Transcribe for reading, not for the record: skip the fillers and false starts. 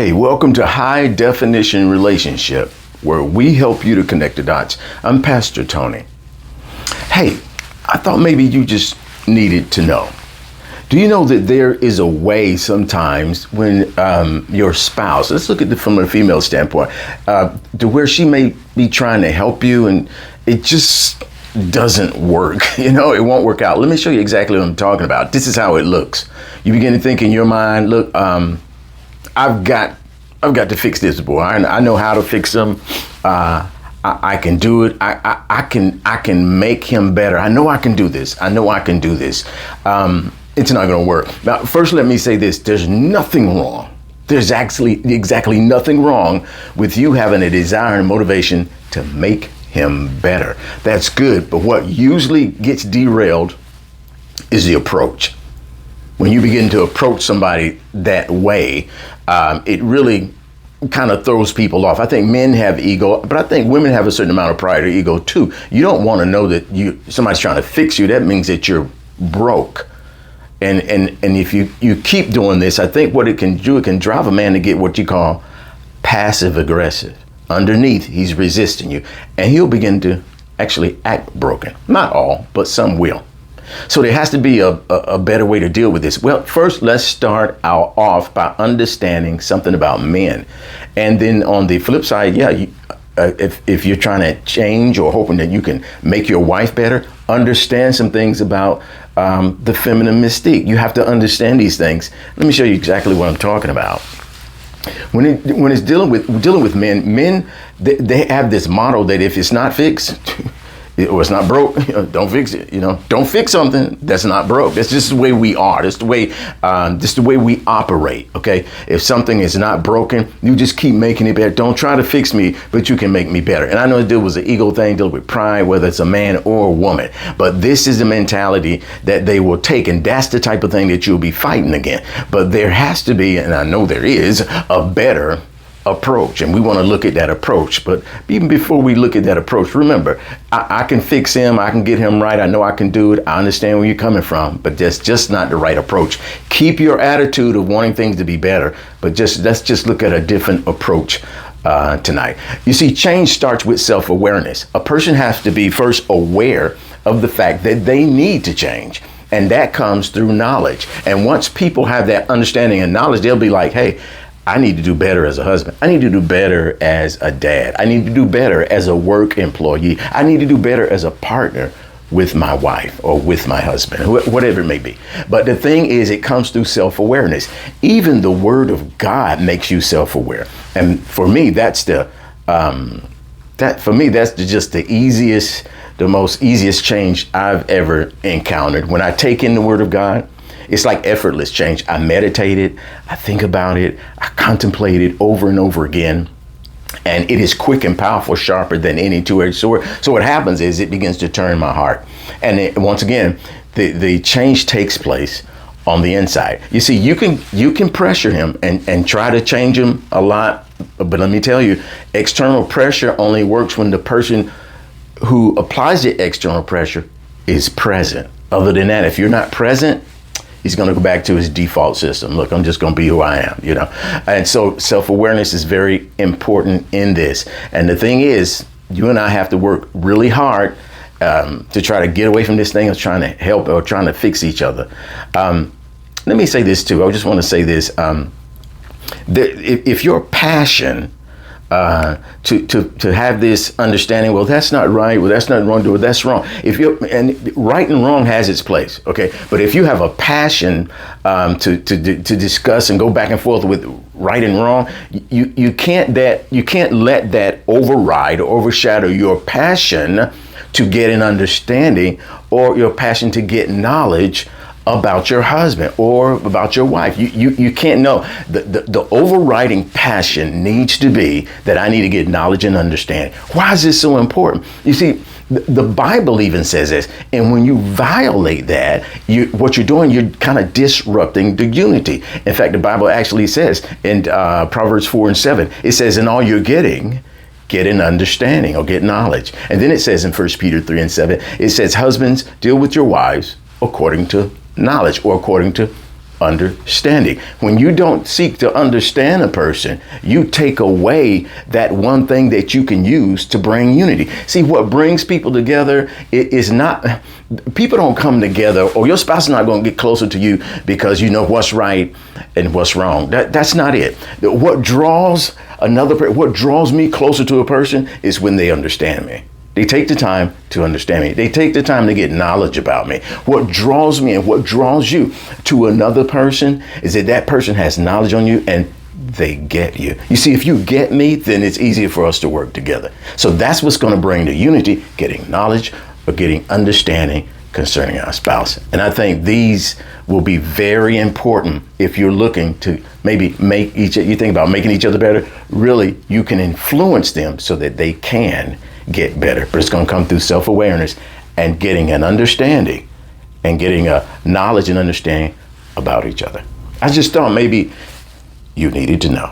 Hey, welcome to High Definition Relationship, where we help you to connect the dots. I'm Pastor Tony. Hey, I thought maybe you just needed to know. Do you know that there is a way sometimes when your spouse, let's look at it from a female standpoint, to where she may be trying to help you and it just doesn't work. You know, it won't work out. Let me show you exactly what I'm talking about. This is how it looks. You begin to think in your mind, look, I've got to fix this boy. I know how to fix him. I can do it. I can make him better. I know I can do this. It's not going to work. Now, first, let me say this. There's nothing wrong. There's actually exactly nothing wrong with you having a desire and motivation to make him better. That's good. But what usually gets derailed is the approach. When you begin to approach somebody that way, it really kind of throws people off. I think men have ego, but I think women have a certain amount of pride or ego too. You don't want to know that somebody's trying to fix you. That means that you're broke. And if you keep doing this, I think what it can do, it can drive a man to get what you call passive aggressive. Underneath, he's resisting you, and he'll begin to actually act broken. Not all, but some will. So there has to be a better way to deal with this. Well, first, let's start off by understanding something about men. And then on the flip side, if you're trying to change or hoping that you can make your wife better, understand some things about the feminine mystique. You have to understand these things. Let me show you exactly what I'm talking about. When it's dealing with men, they have this model that if it's not fixed, or it's not broke, don't fix it. Don't fix something that's not broke. That's just the way we are. That's the way we operate. Okay. If something is not broken, you just keep making it better. Don't try to fix me, but you can make me better. And I know it was an ego thing, dealing with pride, whether it's a man or a woman. But this is the mentality that they will take, and that's the type of thing that you'll be fighting against. But there has to be, and I know there is, a better approach, and we want to look at that approach. But even before we look at that approach, remember, I can fix him, I can get him right, I know I can do it, I understand where you're coming from, but that's just not the right approach. Keep your attitude of wanting things to be better, but let's just look at a different approach tonight. You see, change starts with self-awareness. A person has to be first aware of the fact that they need to change, and that comes through knowledge. And once people have that understanding and knowledge, they'll be like, hey, I need to do better as a husband. I need to do better as a dad. I need to do better as a work employee. I need to do better as a partner with my wife or with my husband, whatever it may be. But the thing is, it comes through self-awareness. Even the Word of God makes you self-aware. And for me, that's just the most easiest change I've ever encountered. When I take in the Word of God, it's like effortless change. I meditate it, I think about it, I contemplate it over and over again. And it is quick and powerful, sharper than any two-edged sword. So what happens is it begins to turn my heart. And once again, the change takes place on the inside. You see, you can pressure him and try to change him a lot. But let me tell you, external pressure only works when the person who applies the external pressure is present. Other than that, if you're not present, he's going to go back to his default system. Look, I'm just going to be who I am, And so self-awareness is very important in this. And the thing is, you and I have to work really hard to try to get away from this thing of trying to help or trying to fix each other. Let me say this too. I just want to say this. If your passion to have this understanding, well, that's not right, well, that's not wrong, well, that's wrong. And right and wrong has its place, okay? But if you have a passion to discuss and go back and forth with right and wrong, you can't let that override or overshadow your passion to get an understanding or your passion to get knowledge about your husband or about your wife. You can't know. The overriding passion needs to be that I need to get knowledge and understand. Why is this so important? You see, the Bible even says this, and when you violate that, what you're doing, you're kind of disrupting the unity. In fact, the Bible actually says in Proverbs 4:7, it says, in all you're getting, get an understanding or get knowledge. And then it says in 1 Peter 3:7, it says, husbands, deal with your wives according to knowledge or according to understanding. When you don't seek to understand a person, you take away that one thing that you can use to bring unity. See, what brings people together is not, people don't come together, or your spouse is not going to get closer to you because you know what's right and what's wrong. That's not it. What draws me closer to a person is when they understand me. They take the time to understand me. They take the time to get knowledge about me. What draws me and what draws you to another person is that that person has knowledge on you and they get you. You see, if you get me, then it's easier for us to work together. So that's what's going to bring the unity, getting knowledge or getting understanding concerning our spouse. And I think these will be very important if you're looking to maybe you think about making each other better. Really, you can influence them so that they can get better. But it's going to come through self-awareness and getting an understanding and getting a knowledge and understanding about each other. I just thought maybe you needed to know.